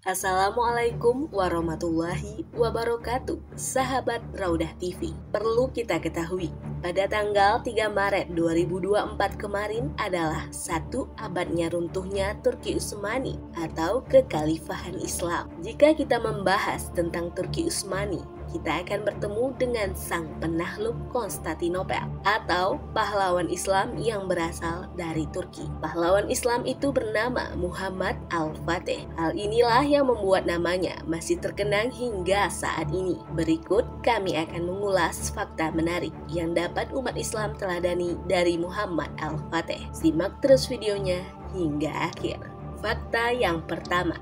Assalamualaikum warahmatullahi wabarakatuh. Sahabat Raudah TV, perlu kita ketahui, pada tanggal 3 Maret 2024 kemarin adalah 1 abadnya runtuhnya Turki Utsmani atau kekhalifahan Islam. Jika kita membahas tentang Turki Utsmani, kita akan bertemu dengan sang penakluk Konstantinopel atau pahlawan Islam yang berasal dari Turki. Pahlawan Islam itu bernama Muhammad Al-Fatih. Hal inilah yang membuat namanya masih terkenang hingga saat ini. Berikut kami akan mengulas fakta menarik yang dapat umat Islam teladani dari Muhammad Al-Fatih. Simak terus videonya hingga akhir. Fakta yang pertama,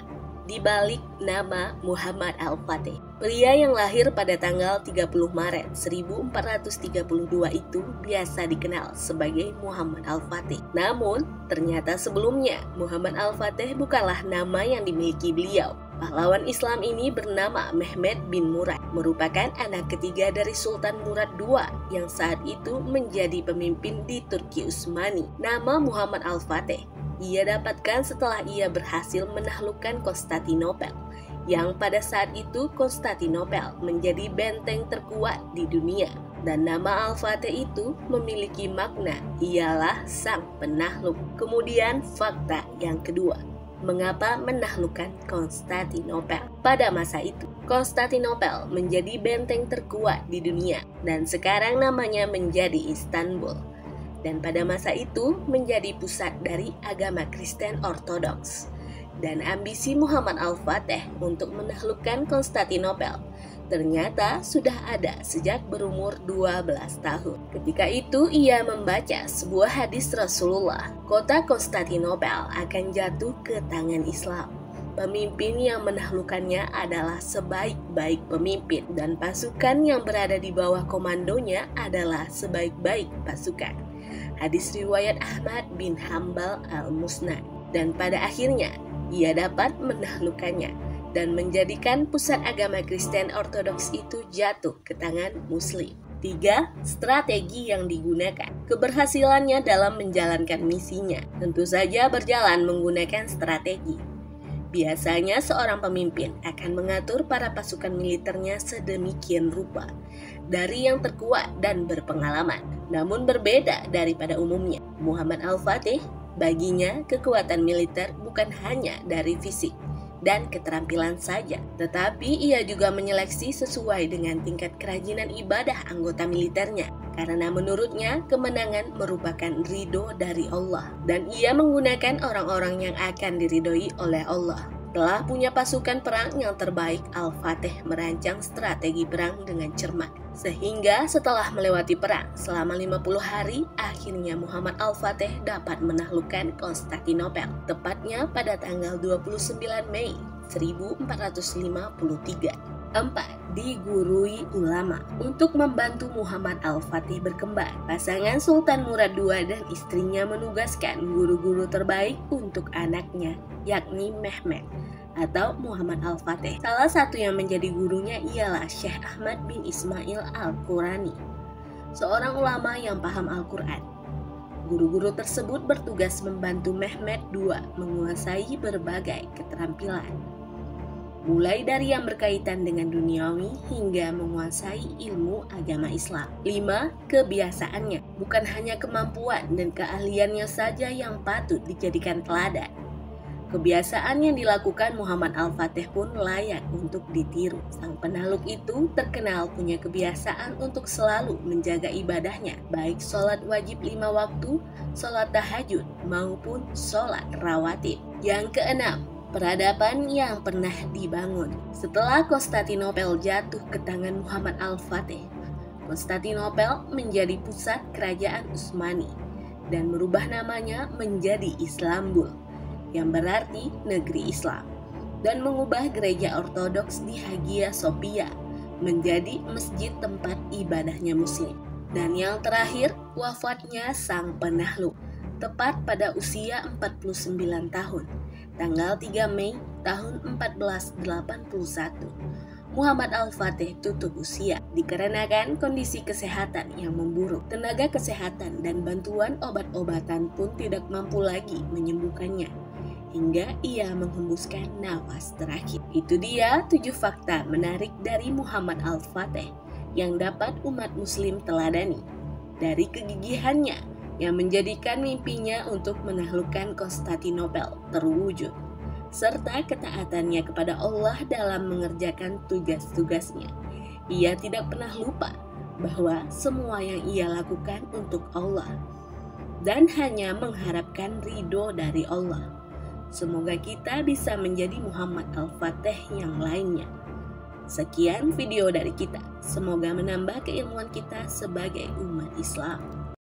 di balik nama Muhammad Al-Fatih, pria yang lahir pada tanggal 30 Maret 1432 itu biasa dikenal sebagai Muhammad Al-Fatih. Namun, ternyata sebelumnya Muhammad Al-Fatih bukanlah nama yang dimiliki beliau. Pahlawan Islam ini bernama Mehmed bin Murad, merupakan anak ketiga dari Sultan Murad II yang saat itu menjadi pemimpin di Turki Utsmani. Nama Muhammad Al-Fatih ia dapatkan setelah ia berhasil menaklukkan Konstantinopel, yang pada saat itu Konstantinopel menjadi benteng terkuat di dunia. Dan nama Al-Fatih itu memiliki makna ialah sang penakluk. Kemudian fakta yang kedua, mengapa menaklukkan Konstantinopel? Pada masa itu, Konstantinopel menjadi benteng terkuat di dunia dan sekarang namanya menjadi Istanbul. Dan pada masa itu menjadi pusat dari agama Kristen Ortodoks. Dan ambisi Muhammad Al-Fatih untuk menaklukkan Konstantinopel ternyata sudah ada sejak berumur 12 tahun. Ketika itu ia membaca sebuah hadis Rasulullah, kota Konstantinopel akan jatuh ke tangan Islam. Pemimpin yang menaklukkannya adalah sebaik-baik pemimpin dan pasukan yang berada di bawah komandonya adalah sebaik-baik pasukan. Hadis riwayat Ahmad bin Hambal al-Musnad. Dan pada akhirnya ia dapat menaklukkannya dan menjadikan pusat agama Kristen Ortodoks itu jatuh ke tangan Muslim. 3. Strategi yang digunakan. Keberhasilannya dalam menjalankan misinya tentu saja berjalan menggunakan strategi. Biasanya seorang pemimpin akan mengatur para pasukan militernya sedemikian rupa dari yang terkuat dan berpengalaman. Namun berbeda daripada umumnya, Muhammad Al-Fatih baginya kekuatan militer bukan hanya dari fisik dan keterampilan saja, tetapi ia juga menyeleksi sesuai dengan tingkat kerajinan ibadah anggota militernya. Karena menurutnya kemenangan merupakan ridho dari Allah dan ia menggunakan orang-orang yang akan diridhoi oleh Allah. Telah punya pasukan perang yang terbaik, Al-Fatih merancang strategi perang dengan cermat. Sehingga setelah melewati perang selama 50 hari, akhirnya Muhammad Al-Fatih dapat menaklukkan Konstantinopel, tepatnya pada tanggal 29 Mei 1453. 4. Digurui ulama. Untuk membantu Muhammad Al-Fatih berkembang, pasangan Sultan Murad II dan istrinya menugaskan guru-guru terbaik untuk anaknya, yakni Mehmed atau Muhammad Al-Fatih. Salah satu yang menjadi gurunya ialah Syekh Ahmad bin Ismail Al-Qurani, seorang ulama yang paham Al-Quran. Guru-guru tersebut bertugas membantu Mehmed II menguasai berbagai keterampilan, mulai dari yang berkaitan dengan duniawi hingga menguasai ilmu agama Islam. 5. Kebiasaannya. Bukan hanya kemampuan dan keahliannya saja yang patut dijadikan teladan. Kebiasaan yang dilakukan Muhammad Al-Fatih pun layak untuk ditiru. Sang penakluk itu terkenal punya kebiasaan untuk selalu menjaga ibadahnya, baik sholat wajib 5 waktu, sholat tahajud, maupun sholat rawatib. Yang keenam, peradaban yang pernah dibangun. Setelah Konstantinopel jatuh ke tangan Muhammad Al-Fatih, Konstantinopel menjadi pusat kerajaan Utsmani dan merubah namanya menjadi Istanbul, yang berarti negeri Islam, dan mengubah gereja Ortodoks di Hagia Sophia menjadi masjid tempat ibadahnya Muslim. Dan yang terakhir, wafatnya sang penakluk tepat pada usia 49 tahun, tanggal 3 Mei tahun 1481. Muhammad Al-Fatih tutup usia dikarenakan kondisi kesehatan yang memburuk. Tenaga kesehatan dan bantuan obat-obatan pun tidak mampu lagi menyembuhkannya. hingga ia menghembuskan nafas terakhir. Itu dia 7 fakta menarik dari Muhammad Al-Fateh yang dapat umat muslim teladani. Dari kegigihannya yang menjadikan mimpinya untuk menaklukkan Konstantinopel terwujud, serta ketaatannya kepada Allah dalam mengerjakan tugas-tugasnya. Ia tidak pernah lupa bahwa semua yang ia lakukan untuk Allah dan hanya mengharapkan ridho dari Allah. Semoga kita bisa menjadi Muhammad Al-Fateh yang lainnya. Sekian video dari kita. Semoga menambah keilmuan kita sebagai umat Islam.